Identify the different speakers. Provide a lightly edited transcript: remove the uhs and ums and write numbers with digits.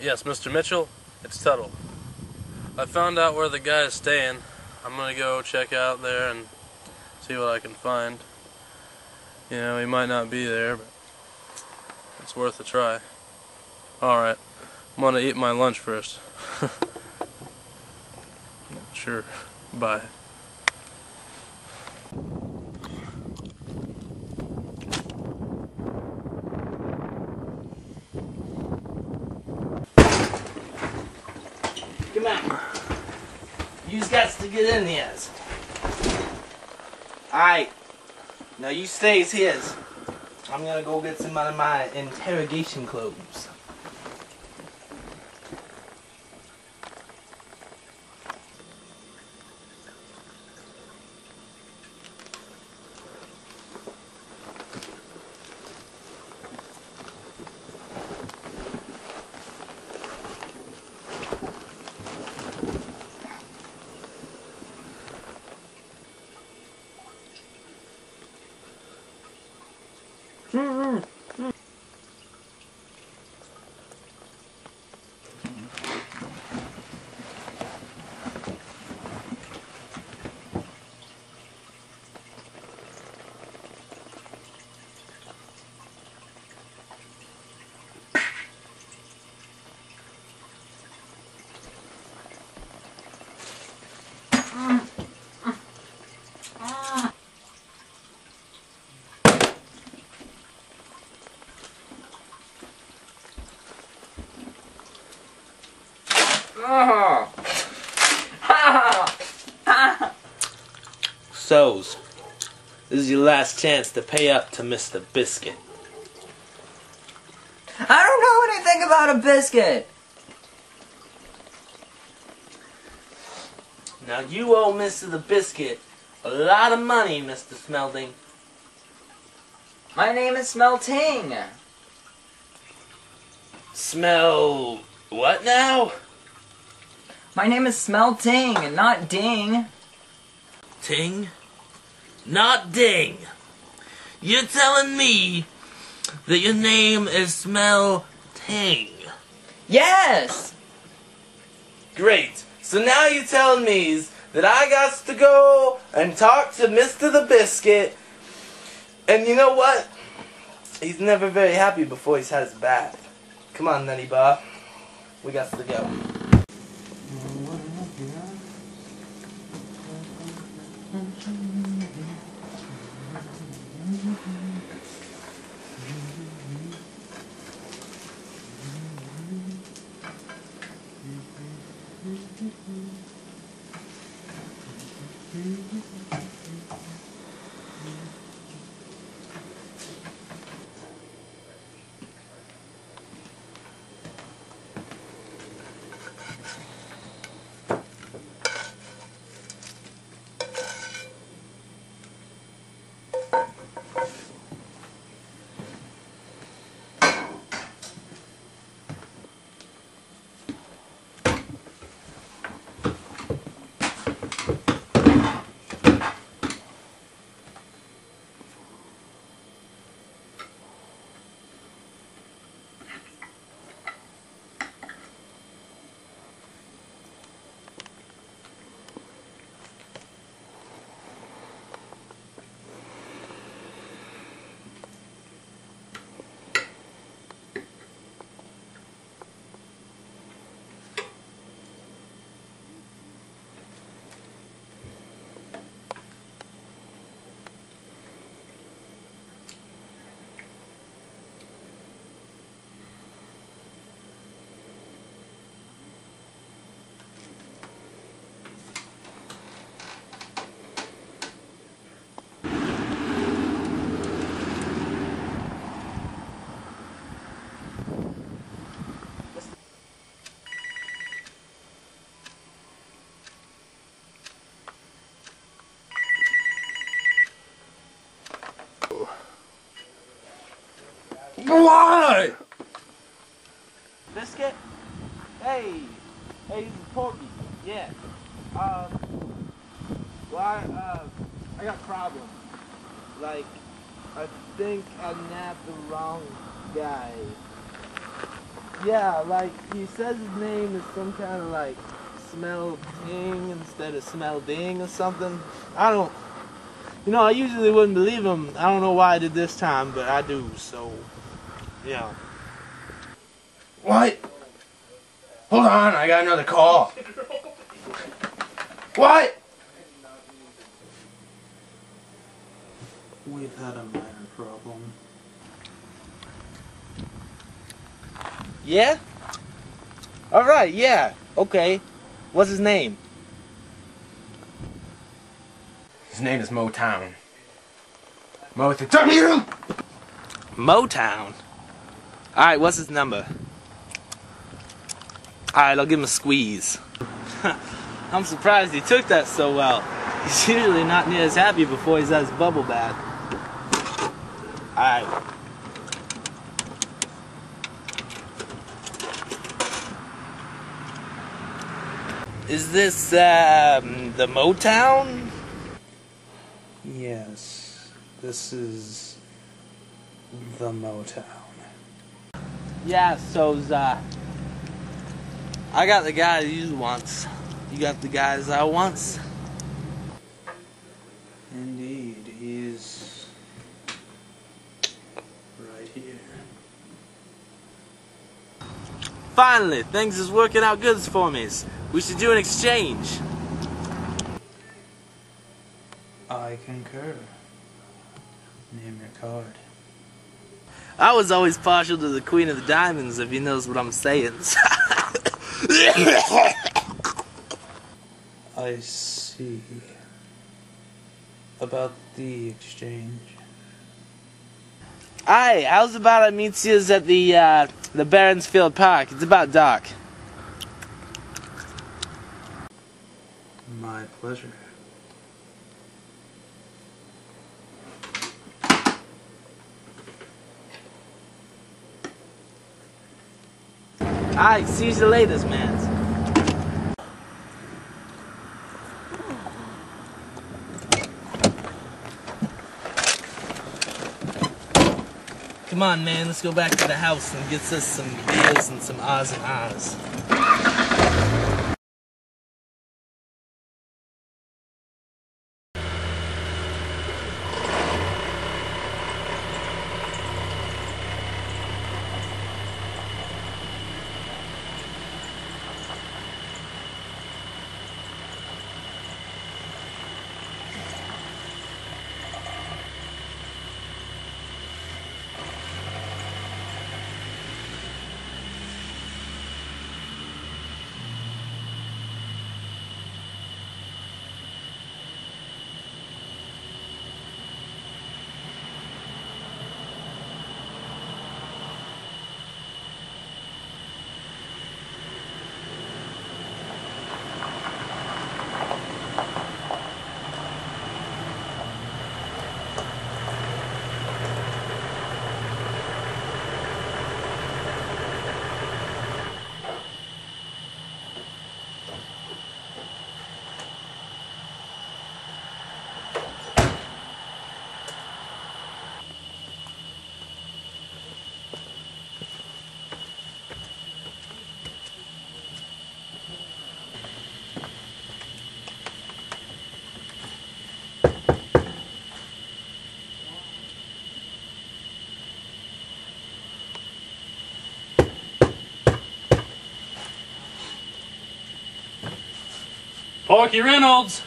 Speaker 1: Yes, Mr. Mitchell, it's Tuttle. I found out where the guy is staying. I'm gonna go check out there and see what I can find. You know, he might not be there, but it's worth a try. Alright, I'm gonna eat my lunch first. Sure, bye.
Speaker 2: Come on. You's got to get in here. Alright. Now you stays here. I'm gonna go get some of my interrogation clothes. So's, this is your last chance to pay up to Mr. Biscuit.
Speaker 3: I don't know anything about a biscuit.
Speaker 2: Now you owe Mr. the Biscuit a lot of money, Mr. Smelding.
Speaker 3: My name is Smelting.
Speaker 2: Smell what now?
Speaker 3: My name is Smelting, not Ding.
Speaker 2: Ting? Not Ding. You're telling me that your name is Smelting?
Speaker 3: Yes!
Speaker 2: Great. So now you're telling me that I got to go and talk to Mr. the Biscuit. And you know what? He's never very happy before he's had his bath. Come on, Nutty Bob. We got to go.
Speaker 1: Why?
Speaker 2: Biscuit? Hey, this is Porky. Yeah. I got problems. Like, I think I nabbed the wrong guy. Yeah, like, he says his name is some kind of like Smell Ting instead of Smell Ding or something. I don't, you know, I usually wouldn't believe him. I don't know why I did this time, but I do, so, yeah.
Speaker 4: What? Hold on, I got another call. What?
Speaker 5: We've had a minor problem.
Speaker 2: Yeah? Alright, yeah, okay. What's his name?
Speaker 4: His name is Motown. Mo with the W!
Speaker 2: Motown? Alright, what's his number? Alright, I'll give him a squeeze. I'm surprised he took that so well. He's usually not near as happy before he's at his bubble bath. Alright. Is this, the Motown?
Speaker 5: Yes, this is the Motown.
Speaker 2: Yeah, so's, I got the guy you wants. You got the guys I wants.
Speaker 5: Indeed, he's right here.
Speaker 2: Finally, things is working out good for me. We should do an exchange.
Speaker 5: I concur. Name your card.
Speaker 2: I was always partial to the Queen of the Diamonds, if you knows what I'm saying.
Speaker 5: I see. About the exchange.
Speaker 2: Aye, how's about I meet you at the Baronsfield Park? It's about dark.
Speaker 5: My pleasure.
Speaker 2: Aye, see you later, man. Come on, man, let's go back to the house and get us some beers and some ahs and ahs.
Speaker 1: Porky Reynolds!